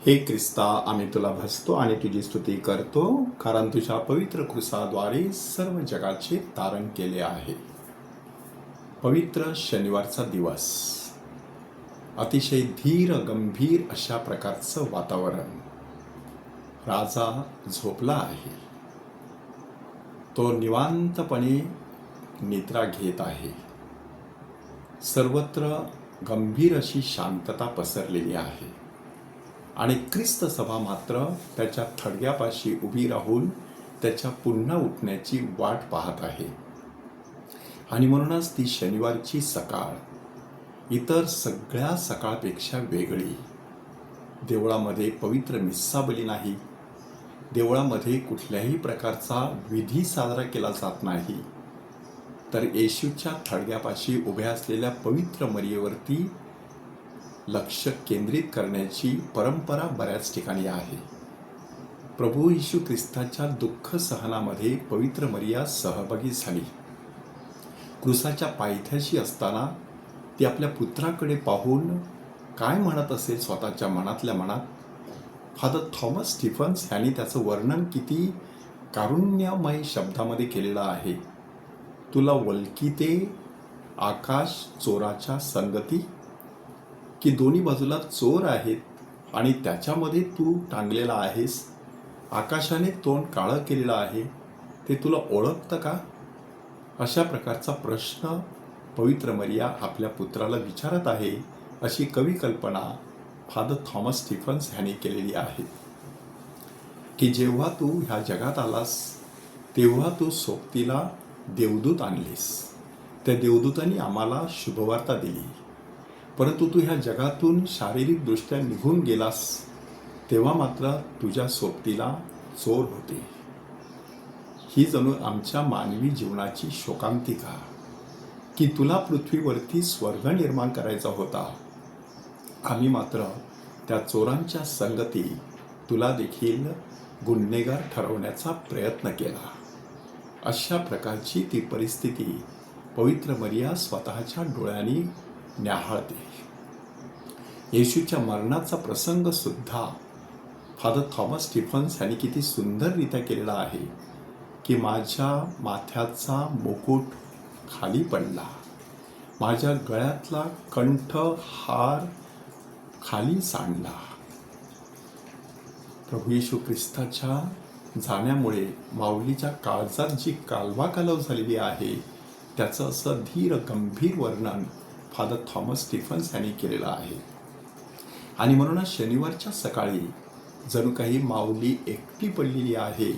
हे ख्रिस्ता, आम्ही तुला भजतो आणि तुझी स्तुती करतो, कारण तुझ्या पवित्र क्रूसाद्वारे सर्व जगाचे तारण केले आहे. पवित्र शनिवारचा दिवस, अतिशय धीर गंभीर अशा प्रकारचं वातावरण. राजा झोपला आहे. तो निवांतपणे निद्रा घेत आहे. सर्वत्र गंभीर अशी शांतता पसरलेली आहे आणि ख्रिस्त सभा मात्र त्याच्या थडग्यापाशी उभी राहून त्याच्या पुन्हा उठण्याची वाट पाहत आहे. आणि म्हणूनच ती शनिवारची सकाळ इतर सगळ्या सकाळपेक्षा वेगळी. देवळामध्ये पवित्र मिस्साबली नाही. देवळामध्ये कुठल्याही प्रकारचा विधी साजरा केला जात नाही. तर येशूच्या थडग्यापाशी उभ्या असलेल्या पवित्र मरियेवरती लक्ष केंद्रित करण्याची परंपरा बऱ्याच ठिकाणी आहे. प्रभू येशू ख्रिस्ताच्या दुःख सहनामध्ये पवित्र मरिया सहभागी झाली. क्रूसाच्या पायथ्याशी असताना ती आपल्या पुत्राकडे पाहून काय म्हणत असेल स्वतःच्या मनातल्या मनात. फादर थॉमस स्टीफन्स यांनी त्याचं वर्णन किती कारुण्यमय शब्दामध्ये केलेलं आहे. तुला वल्किते आकाश चोराच्या संगती, की दोन्ही बाजूला चोर आहेत आणि त्याच्यामध्ये तू टांगलेला आहेस. आकाशाने तोंड काळं केलेलं आहे, ते तुला ओळखतं का? अशा प्रकारचा प्रश्न पवित्र मरिया आपल्या पुत्राला विचारत आहे, अशी कवी कल्पना फादर थॉमस स्टीफन्स यांनी केलेली आहे. की जेव्हा तू ह्या जगात आलास तेव्हा तू सोबतीला देवदूत आणलीस. त्या देवदूतांनी आम्हाला शुभवार्ता दिली. परंतु तू ह्या जगातून शारीरिकदृष्ट्या निघून गेलास तेव्हा मात्र तुझ्या सोबतीला चोर होते. ही जणू आमच्या मानवी जीवनाची शोकांतिका, की तुला पृथ्वीवरती स्वर्ग निर्माण करायचा होता. आम्ही मात्र त्या चोरांच्या संगती तुला देखील गुन्हेगार ठरवण्याचा प्रयत्न केला. अशा प्रकारची ती परिस्थिती पवित्र मरिया स्वतःच्या डोळ्यांनी न्याहाळते. येशूच्या मरणाचा प्रसंग सुद्धा फादर थॉमस स्टीफन्स यांनी किती सुंदररित्या केलेला आहे. की माझ्या माथ्याचा मुकुट खाली पडला, माझ्या गळ्यातला कंठहार खाली सांडला. प्रभू येशू ख्रिस्ताच्या जाण्यामुळे माऊलीच्या काळजात जी कालवा कालव झालेली आहे, त्याचं असं धीर गंभीर वर्णन फादर थॉमस स्टीफन्स यांनी केलेलं आहे. आणि म्हणूनच शनिवारच्या सकाळी जणू काही माऊली एकटी पडलेली आहे.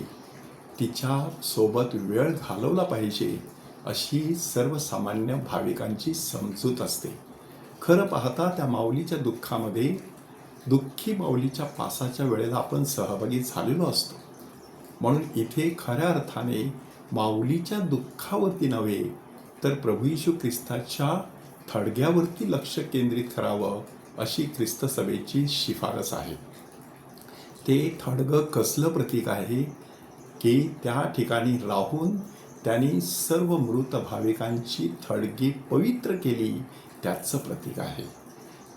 तिच्या सोबत वेळ घालवला पाहिजे अशी सर्वसामान्य भाविकांची समजूत असते. खरं पाहता त्या माऊलीच्या दुःखामध्ये दुःखी माऊलीच्या पासाच्या वेळेला आपण सहभागी झालेलो असतो. म्हणून इथे खऱ्या अर्थाने माऊलीच्या दुःखावरती नव्हे तर प्रभू येशू ख्रिस्ताच्या थडग्यावरती लक्ष केंद्रित करावं अशी ख्रिस्त सभेची शिफारस आहे. ते थडगं कसलं प्रतीक आहे की त्या ठिकाणी राहून त्यांनी सर्व मृत भाविकांची थडगी पवित्र केली, त्याचं प्रतीक आहे.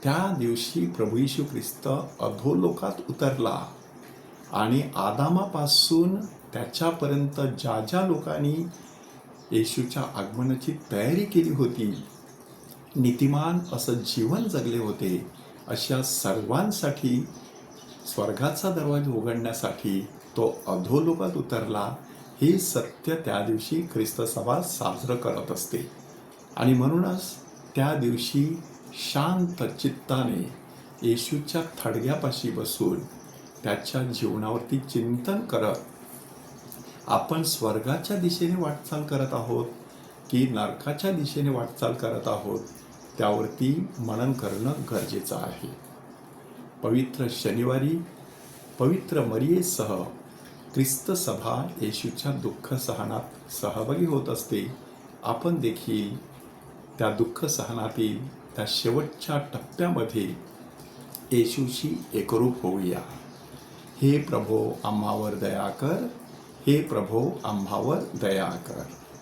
त्या दिवशी प्रभू येशू ख्रिस्त अधोलोकात उतरला आणि आदामापासून त्याच्यापर्यंत ज्या ज्या लोकांनी येशूच्या आगमनाची तयारी केली होती, नीतिमान असं जीवन जगले होते, अशा सर्वांसाठी स्वर्गाचा दरवाजा उघडण्यासाठी तो अधोलोकात उतरला. हे सत्य त्या दिवशी ख्रिस्त सभा साजरं करत असते. आणि म्हणूनच त्या दिवशी शांत चित्ताने येशूच्या थडग्यापाशी बसून त्याच्या जीवनावरती चिंतन करत आपण स्वर्गाच्या दिशेने वाटचाल करत आहोत की नरकाच्या दिशेने वाटचाल करत आहोत, त्यावरती मनन करणं गरजेचं आहे. पवित्र शनिवारी पवित्र मरियेसह ख्रिस्त सभा येशूच्या दुःख सहनात सहभागी होत असते. आपण देखील त्या दुःख सहनातील त्या शेवटच्या टप्प्यामध्ये येशूशी एकरूप होऊया. हे प्रभो आम्हावर दया कर, हे प्रभो आम्हावर दया कर.